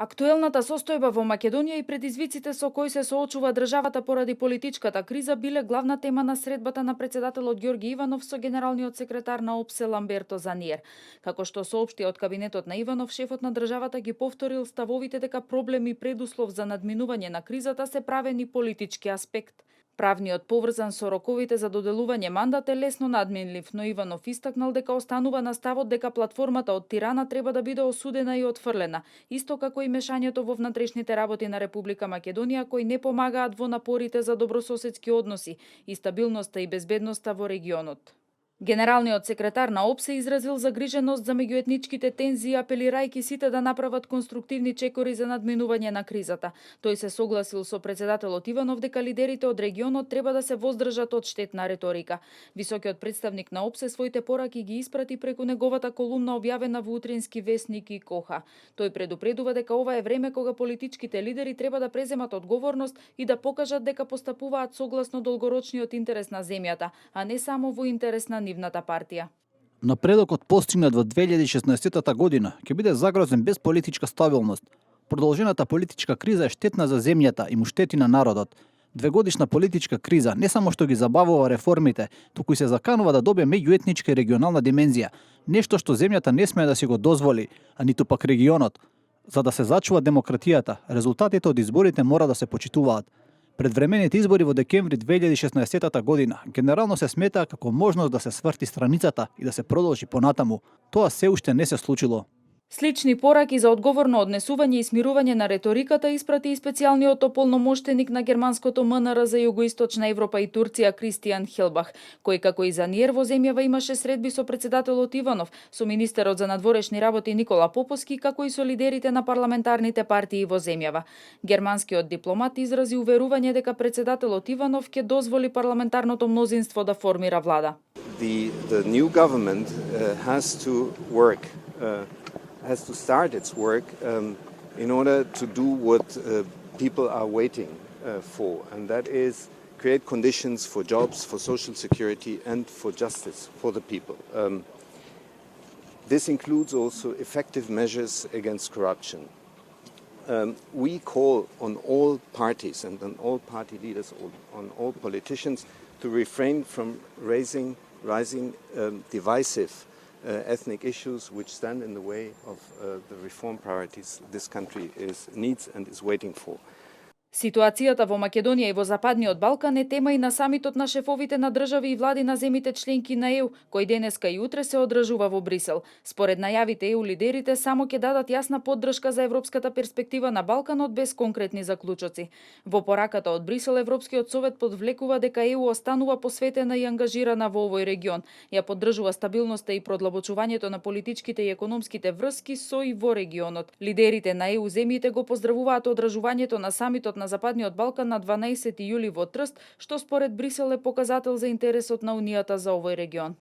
Актуелната состојба во Македонија и предизвиците со кои се соочува државата поради политичката криза биле главна тема на средбата на председателот Ѓорги Иванов со генералниот секретар на ОПСЕ Ламберто Заниер. Како што соопшти од кабинетот на Иванов, шефот на државата ги повторил ставовите дека проблем и предуслов за надминување на кризата се правен и политички аспект. Правниот поврзан со роковите за доделување мандат е лесно надминлив, но Иванов истакнал дека останува на ставот дека платформата од Тирана треба да биде осудена и отфрлена, исто како и мешањето во внатрешните работи на Република Македонија кои не помагаат во напорите за добрососедски односи и стабилноста и безбедноста во регионот. Генералниот секретар на ОПСЕ изразил загриженост за меѓуетничките тензии, апелирајќи сите да направат конструктивни чекори за надминување на кризата. Тој се согласил со председателот Иванов дека лидерите од регионот треба да се воздржат од штетна реторика. Високиот представник на ОПСЕ своите пораки ги испрати преку неговата колумна објавена во утрински весник и Коха. Тој предупредува дека ова е време кога политичките лидери треба да преземат одговорност и да покажат дека постапуваат согласно долгорочниот интерес на земјата, а не само во интерес на нивната партија. Напредокот постигнат во 2016 година ќе биде загрозен без политичка стабилност. Продолжената политичка криза е штетна за земјата и му штети на народот. Двегодишна политичка криза не само што ги забавува реформите, туку и се заканува да добие меѓуетничка и регионална димензија, нешто што земјата не смее да си го дозволи, а ниту пак регионот. За да се зачува демократијата, резултатите од изборите мора да се почитуваат. Предвремените избори во декември 2016 година генерално се сметаа како можност да се сврти страницата и да се продолжи понатаму. Тоа се уште не се случило. Слични пораки за одговорно однесување и смирување на реториката испрати и специјалниот ополномоштеник на германското МНР за Југоисточна Европа и Турција Кристијан Хелбах, кој како и Заниер во земјава имаше средби со председателот Иванов, со министерот за надворешни работи Никола Поповски, како и со лидерите на парламентарните партии во земјава. Германскиот дипломат изрази уверување дека председателот Иванов ќе дозволи парламентарното мнозинство да формира влада. The new government has to start its work in order to do what people are waiting for, and that is create conditions for jobs, for social security, and for justice for the people. This includes also effective measures against corruption. We call on all parties and on all party leaders, on all politicians, to refrain from rising divisive ethnic issues which stand in the way of the reform priorities this country needs and is waiting for. Ситуацијата во Македонија и во Западниот Балкан е тема и на самитот на шефовите на држави и влади на земите членки на ЕУ, кој денеска и утре се одржува во Брисел. Според најавите ЕУ лидерите само ќе дадат јасна поддршка за европската перспектива на Балканот без конкретни заклучоци. Во пораката од Брисел Европскиот совет подвлекува дека ЕУ останува посветена и ангажирана во овој регион, ја поддржува стабилноста и продлабочувањето на политичките и економските врски со и во регионот. Лидерите на ЕУ земјите го поздравуваат одржувањето на самитот на Западниот Балкан на 12 јули во Трст, што според Брисел е показател за интересот на Унијата за овој регион.